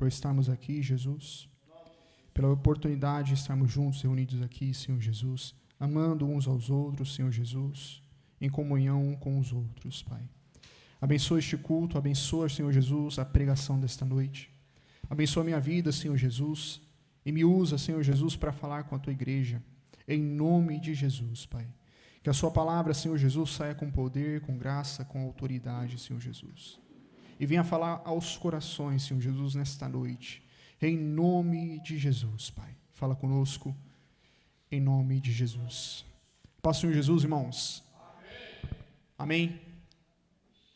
por estarmos aqui, Jesus, pela oportunidade de estarmos juntos, reunidos aqui, Senhor Jesus, amando uns aos outros, Senhor Jesus, em comunhão com os outros, Pai. Abençoa este culto, abençoa, Senhor Jesus, a pregação desta noite. Abençoa a minha vida, Senhor Jesus, e me usa, Senhor Jesus, para falar com a Tua igreja, em nome de Jesus, Pai. Que a Sua palavra, Senhor Jesus, saia com poder, com graça, com autoridade, Senhor Jesus. E venha falar aos corações, Senhor Jesus, nesta noite, em nome de Jesus, Pai. Fala conosco, em nome de Jesus. Paz, Senhor Jesus, irmãos. Amém?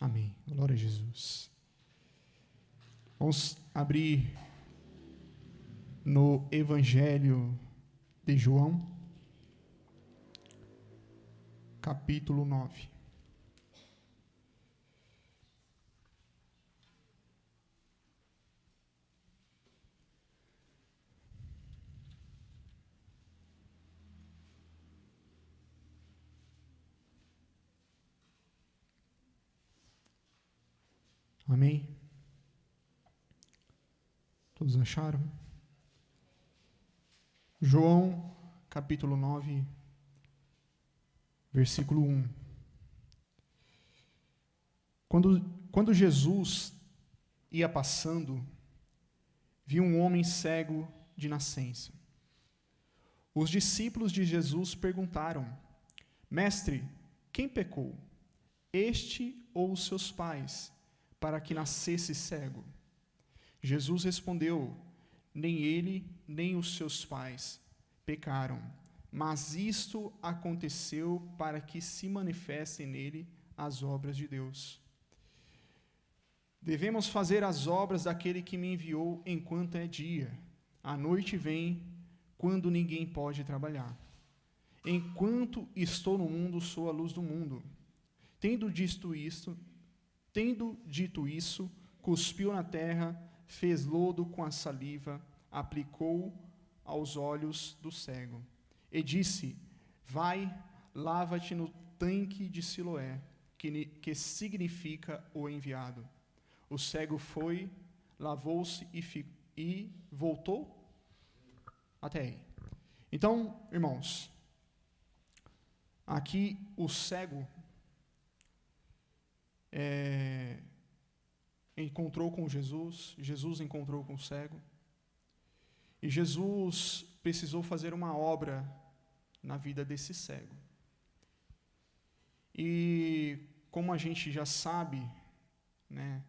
Amém. Glória a Jesus. Vamos abrir no Evangelho de João, capítulo 9. Amém? Todos acharam? João, capítulo 9, versículo 1. Quando Jesus ia passando, viu um homem cego de nascença. Os discípulos de Jesus perguntaram: Mestre, quem pecou, este ou os seus pais, para que nascesse cego? Jesus respondeu: nem ele, nem os seus pais pecaram, mas isto aconteceu para que se manifestem nele as obras de Deus. Devemos fazer as obras daquele que me enviou enquanto é dia. A noite vem, quando ninguém pode trabalhar. Enquanto estou no mundo, sou a luz do mundo. Tendo dito isso, cuspiu na terra, fez lodo com a saliva, aplicou aos olhos do cego, e disse: vai, lava-te no tanque de Siloé, que significa o enviado. O cego foi, lavou-se e voltou até aí. Então, irmãos, aqui o cego encontrou com Jesus, Jesus encontrou com o cego, e Jesus precisou fazer uma obra na vida desse cego. E como a gente já sabe, né,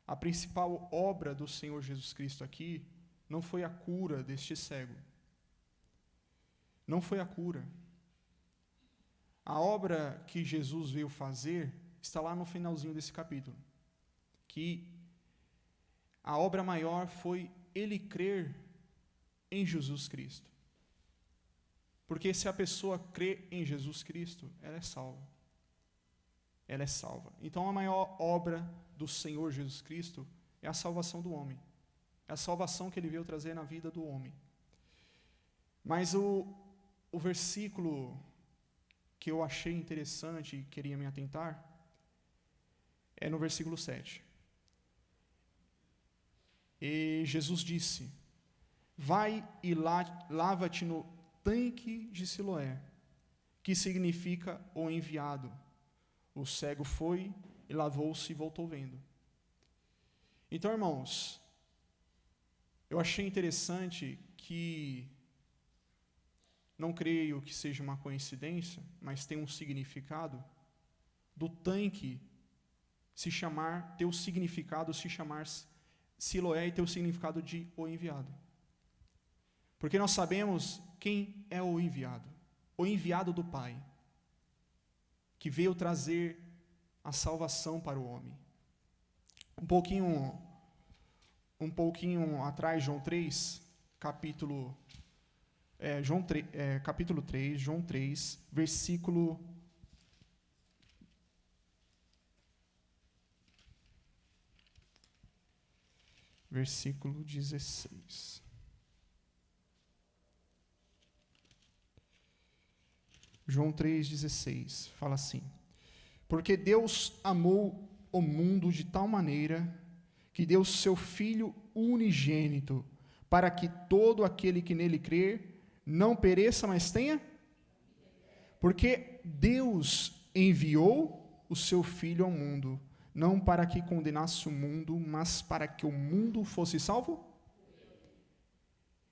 a principal obra do Senhor Jesus Cristo aqui não foi a cura deste cego. Não foi a cura. A obra que Jesus veio fazer está lá no finalzinho desse capítulo. Que a obra maior foi ele crer em Jesus Cristo. Porque se a pessoa crê em Jesus Cristo, ela é salva. Ela é salva. Então a maior obra do Senhor Jesus Cristo é a salvação do homem. É a salvação que ele veio trazer na vida do homem. Mas o versículo que eu achei interessante e queria me atentar é no versículo 7. E Jesus disse: vai e lava-te no tanque de Siloé, que significa o enviado. O cego foi e lavou-se e voltou vendo. Então, irmãos, eu achei interessante que, não creio que seja uma coincidência, mas tem um significado, do tanque ter o significado se chamar Siloé e ter o significado de o enviado. Porque nós sabemos quem é o enviado do Pai, que veio trazer a salvação para o homem. Um pouquinho atrás, João 3, capítulo 3, versículo 16. João 3,16, fala assim: porque Deus amou o mundo de tal maneira que deu seu Filho unigênito, para que todo aquele que nele crer não pereça, mas tenha. Porque Deus enviou o seu Filho ao mundo, não para que condenasse o mundo, mas para que o mundo fosse salvo.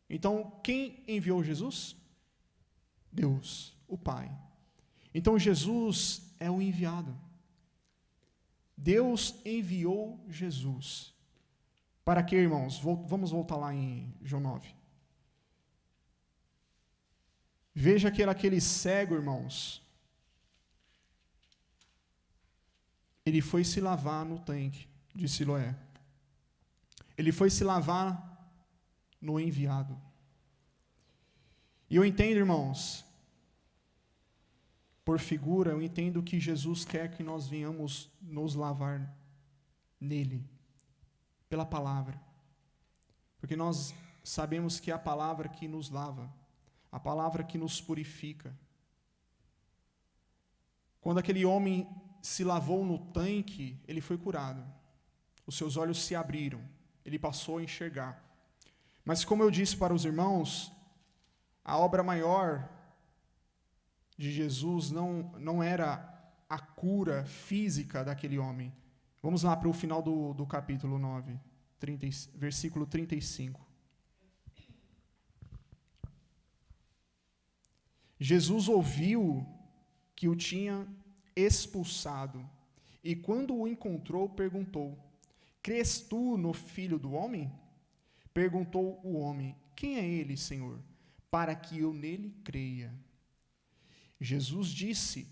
Então, quem enviou Jesus? Deus, o Pai. Então, Jesus é o enviado. Deus enviou Jesus. Para quê, irmãos? Vamos voltar lá em João 9. Veja que aquele cego, irmãos, ele foi se lavar no tanque de Siloé. Ele foi se lavar no enviado. E eu entendo, irmãos, por figura, eu entendo que Jesus quer que nós venhamos nos lavar nele, pela palavra. Porque nós sabemos que é a palavra que nos lava, a palavra que nos purifica. Quando aquele homem se lavou no tanque, ele foi curado. Os seus olhos se abriram, ele passou a enxergar. Mas como eu disse para os irmãos, a obra maior de Jesus não era a cura física daquele homem. Vamos lá para o final do capítulo 9, versículo 35. Jesus ouviu que o tinha expulsado, e quando o encontrou, perguntou: crês tu no Filho do Homem? Perguntou o homem: quem é ele, Senhor, para que eu nele creia? Jesus disse: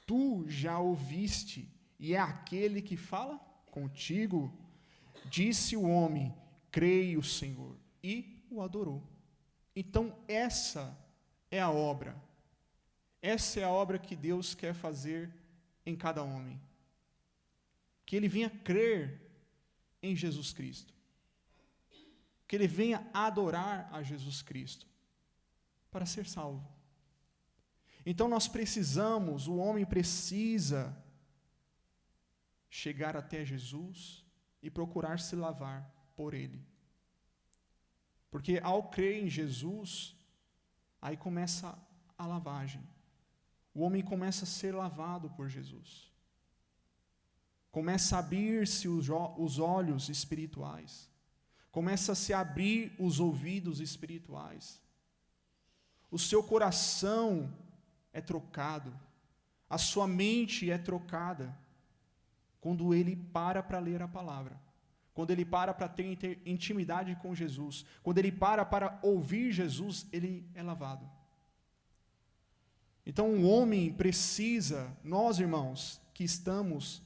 tu já ouviste, e é aquele que fala contigo. Disse o homem: creio, Senhor, e o adorou. Então essa é a obra. Essa é a obra que Deus quer fazer em cada homem. Que ele venha crer em Jesus Cristo. Que ele venha adorar a Jesus Cristo para ser salvo. Então nós precisamos, o homem precisa chegar até Jesus e procurar se lavar por ele. Porque ao crer em Jesus, aí começa a lavagem. O homem começa a ser lavado por Jesus. Começa a abrir-se os olhos espirituais. Começa a se abrir os ouvidos espirituais. O seu coração é trocado. A sua mente é trocada. Quando ele para ler a palavra. Quando ele para ter intimidade com Jesus. Quando ele para ouvir Jesus, ele é lavado. Então o homem precisa, nós irmãos, que estamos,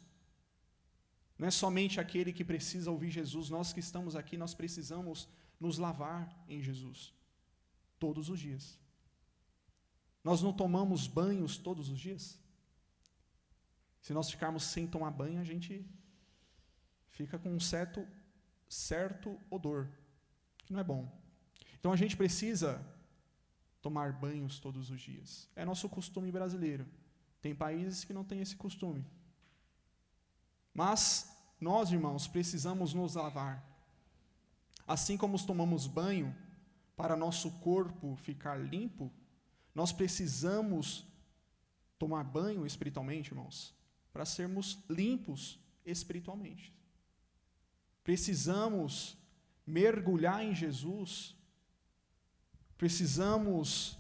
não é somente aquele que precisa ouvir Jesus, nós que estamos aqui, nós precisamos nos lavar em Jesus, todos os dias. Nós não tomamos banhos todos os dias? Se nós ficarmos sem tomar banho, a gente fica com um certo odor, que não é bom. Então a gente precisa tomar banhos todos os dias. É nosso costume brasileiro. Tem países que não têm esse costume. Mas nós, irmãos, precisamos nos lavar. Assim como tomamos banho para nosso corpo ficar limpo, nós precisamos tomar banho espiritualmente, irmãos, para sermos limpos espiritualmente. Precisamos mergulhar em Jesus. Precisamos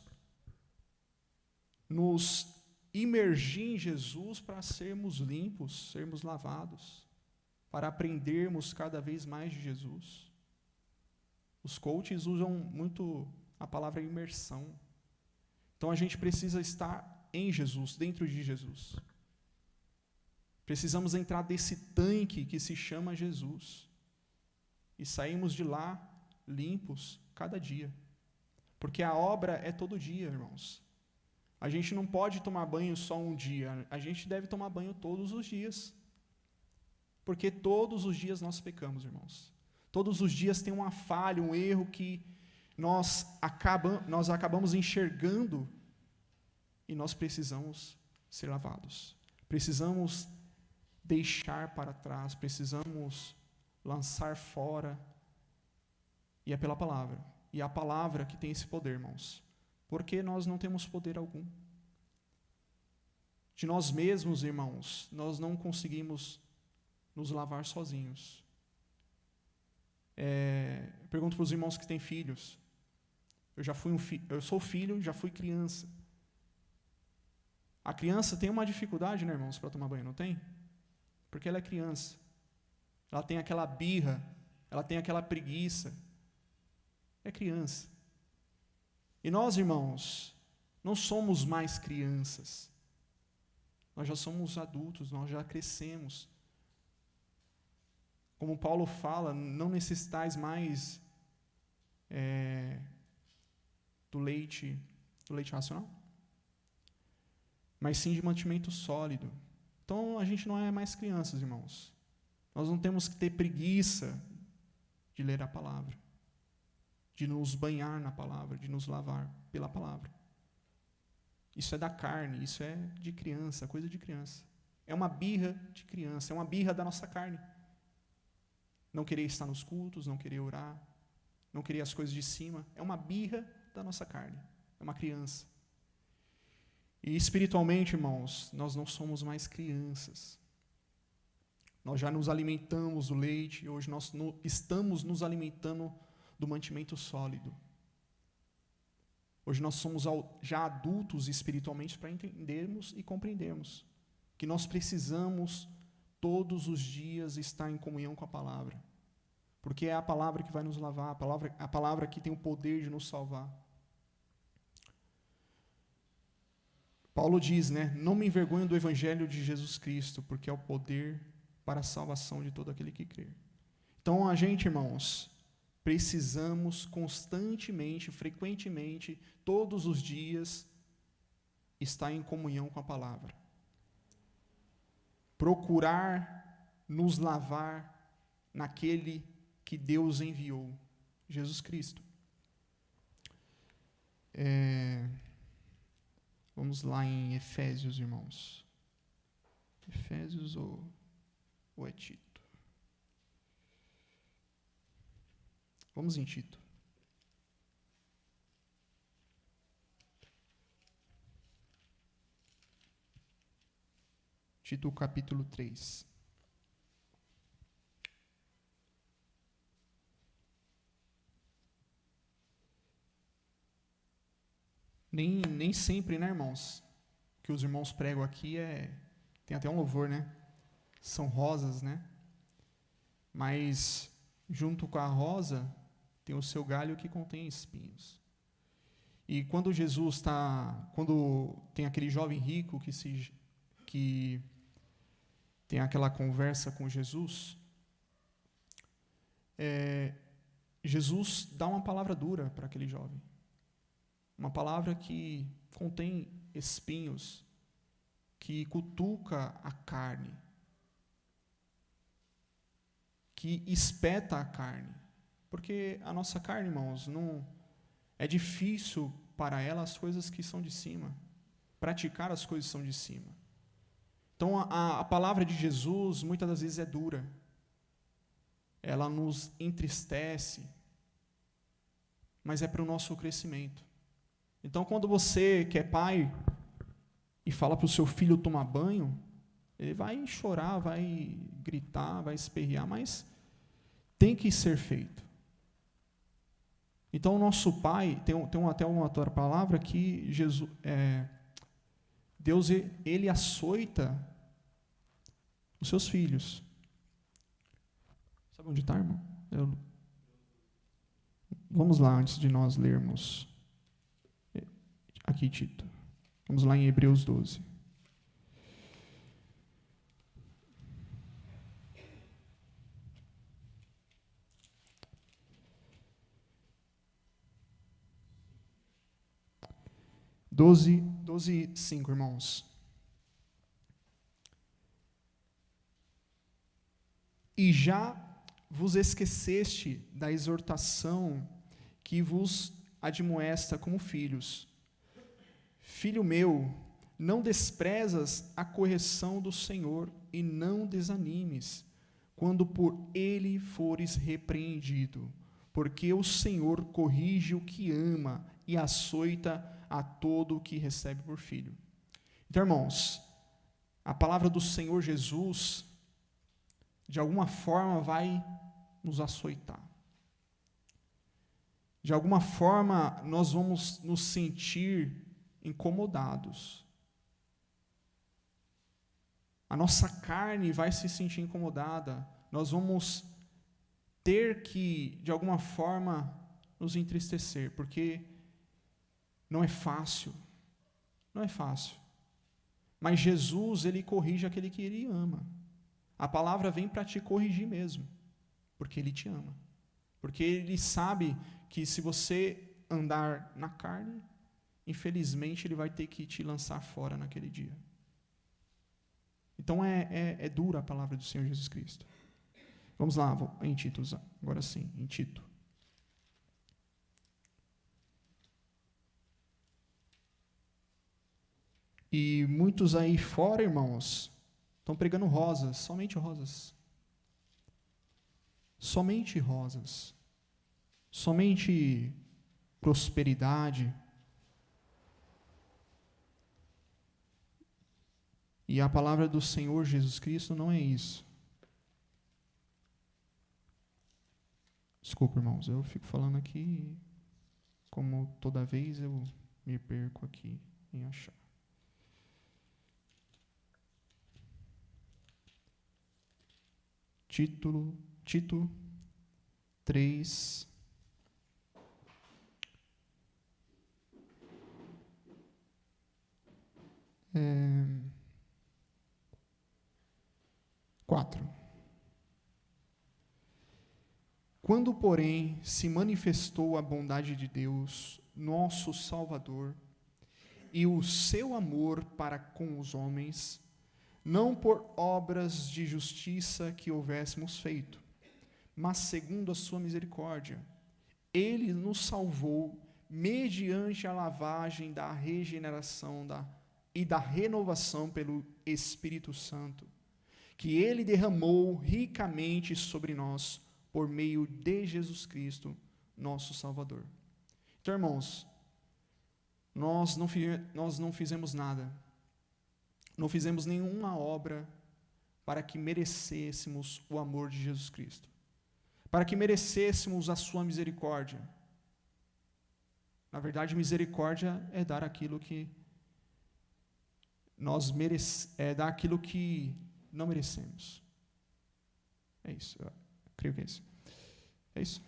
nos imergir em Jesus para sermos limpos, sermos lavados, para aprendermos cada vez mais de Jesus. Os coaches usam muito a palavra imersão. Então a gente precisa estar em Jesus, dentro de Jesus. Precisamos entrar desse tanque que se chama Jesus e sairmos de lá limpos cada dia. Porque a obra é todo dia, irmãos. A gente não pode tomar banho só um dia. A gente deve tomar banho todos os dias. Porque todos os dias nós pecamos, irmãos. Todos os dias tem uma falha, um erro que nós acabamos enxergando e nós precisamos ser lavados. Precisamos deixar para trás, precisamos lançar fora, e é pela palavra. E é a palavra que tem esse poder, irmãos. Porque nós não temos poder algum. De nós mesmos, irmãos, nós não conseguimos nos lavar sozinhos. Pergunto para os irmãos que têm filhos. Eu sou filho, já fui criança. A criança tem uma dificuldade, né, irmãos, para tomar banho, não tem? Porque ela é criança. Ela tem aquela birra, ela tem aquela preguiça. É criança. E nós, irmãos, não somos mais crianças. Nós já somos adultos, nós já crescemos. Como Paulo fala, não necessitais mais do leite racional, mas sim de mantimento sólido. Então, a gente não é mais crianças, irmãos. Nós não temos que ter preguiça de ler a palavra, de nos banhar na palavra, de nos lavar pela palavra. Isso é da carne, isso é de criança, coisa de criança. É uma birra de criança, é uma birra da nossa carne. Não querer estar nos cultos, não querer orar, não querer as coisas de cima, é uma birra da nossa carne, é uma criança. E espiritualmente, irmãos, nós não somos mais crianças. Nós já nos alimentamos do leite, hoje nós estamos nos alimentando do mantimento sólido. Hoje nós somos já adultos espiritualmente para entendermos e compreendermos que nós precisamos todos os dias estar em comunhão com a palavra. Porque é a palavra que vai nos lavar, a palavra que tem o poder de nos salvar. Paulo diz, né? Não me envergonho do evangelho de Jesus Cristo, porque é o poder para a salvação de todo aquele que crê. Então, a gente, irmãos, precisamos constantemente, frequentemente, todos os dias, estar em comunhão com a palavra. Procurar nos lavar naquele que Deus enviou, Jesus Cristo. Vamos lá em Efésios, irmãos. Efésios ou é Tito? Vamos em Tito. Tito, capítulo 3. Nem sempre, né, irmãos? O que os irmãos pregam aqui tem até um louvor, né? São rosas, né? Mas, junto com a rosa, tem o seu galho que contém espinhos. E quando quando tem aquele jovem rico que tem aquela conversa com Jesus, Jesus dá uma palavra dura para aquele jovem. Uma palavra que contém espinhos, que cutuca a carne, que espeta a carne. Porque a nossa carne, irmãos, não é difícil para ela as coisas que são de cima, praticar as coisas que são de cima. Então, a palavra de Jesus, muitas das vezes, é dura. Ela nos entristece, mas é para o nosso crescimento. Então, quando você, que é pai, e fala para o seu filho tomar banho, ele vai chorar, vai gritar, vai espernear, mas tem que ser feito. Então, o nosso pai, tem até uma outra palavra que Deus, ele açoita os seus filhos. Sabe onde está, irmão? Vamos lá, antes de nós lermos. Aqui, Tito. Vamos lá em Hebreus 12. Doze, 5, irmãos. E já vos esqueceste da exortação que vos admoesta como filhos. Filho meu, não desprezas a correção do Senhor e não desanimes, quando por ele fores repreendido, porque o Senhor corrige o que ama e açoita a todo o que recebe por filho. Então, irmãos, a palavra do Senhor Jesus, de alguma forma, vai nos açoitar. De alguma forma, nós vamos nos sentir incomodados. A nossa carne vai se sentir incomodada. Nós vamos ter que, de alguma forma, nos entristecer, porque não é fácil. Não é fácil. Mas Jesus, ele corrige aquele que ele ama. A palavra vem para te corrigir mesmo, porque ele te ama. Porque ele sabe que se você andar na carne, infelizmente ele vai ter que te lançar fora naquele dia. Então é dura a palavra do Senhor Jesus Cristo. Vamos lá, em Tito, agora sim, em Tito. E muitos aí fora, irmãos, estão pregando rosas, somente rosas. Somente rosas. Somente prosperidade. E a palavra do Senhor Jesus Cristo não é isso. Desculpa, irmãos, eu fico falando aqui, como toda vez eu me perco aqui em achar. Tito 3, é, 4. Quando, porém, se manifestou a bondade de Deus, nosso Salvador, e o seu amor para com os homens, não por obras de justiça que houvéssemos feito, mas segundo a sua misericórdia, ele nos salvou mediante a lavagem da regeneração e da renovação pelo Espírito Santo, que ele derramou ricamente sobre nós, por meio de Jesus Cristo, nosso Salvador. Então, irmãos, nós não fizemos nada, não fizemos nenhuma obra para que merecêssemos o amor de Jesus Cristo, para que merecêssemos a sua misericórdia. Na verdade, misericórdia é dar aquilo que dar aquilo que não merecemos. É isso, eu creio que é isso. É isso.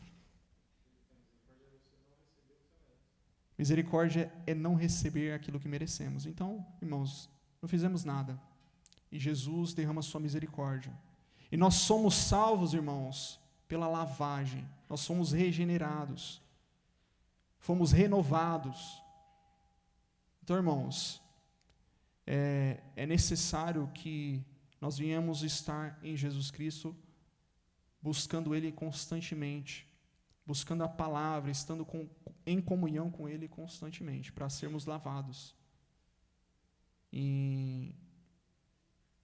Misericórdia é não receber aquilo que merecemos. Então, irmãos, não fizemos nada. E Jesus derrama sua misericórdia. E nós somos salvos, irmãos, pela lavagem. Nós somos regenerados. Fomos renovados. Então, irmãos, é necessário que nós venhamos estar em Jesus Cristo, buscando Ele constantemente, buscando a palavra, estando em comunhão com Ele constantemente, para sermos lavados. E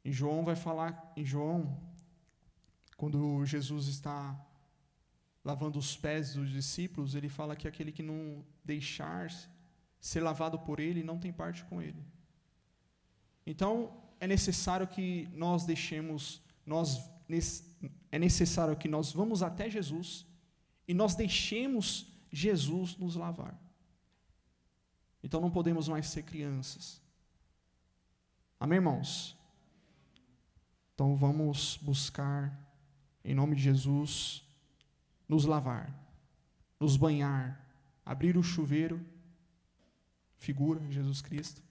João vai falar, em João, quando Jesus está lavando os pés dos discípulos, ele fala que aquele que não deixar ser lavado por Ele, não tem parte com Ele. Então, é necessário que nós vamos até Jesus e nós deixemos Jesus nos lavar. Então não podemos mais ser crianças. Amém, irmãos? Então vamos buscar, em nome de Jesus, nos lavar, nos banhar, abrir o chuveiro, figura Jesus Cristo,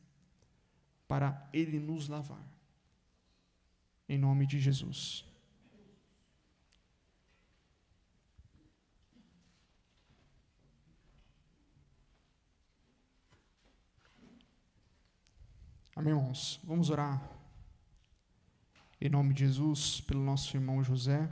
para Ele nos lavar. Em nome de Jesus. Amém, irmãos? Vamos orar em nome de Jesus pelo nosso irmão José.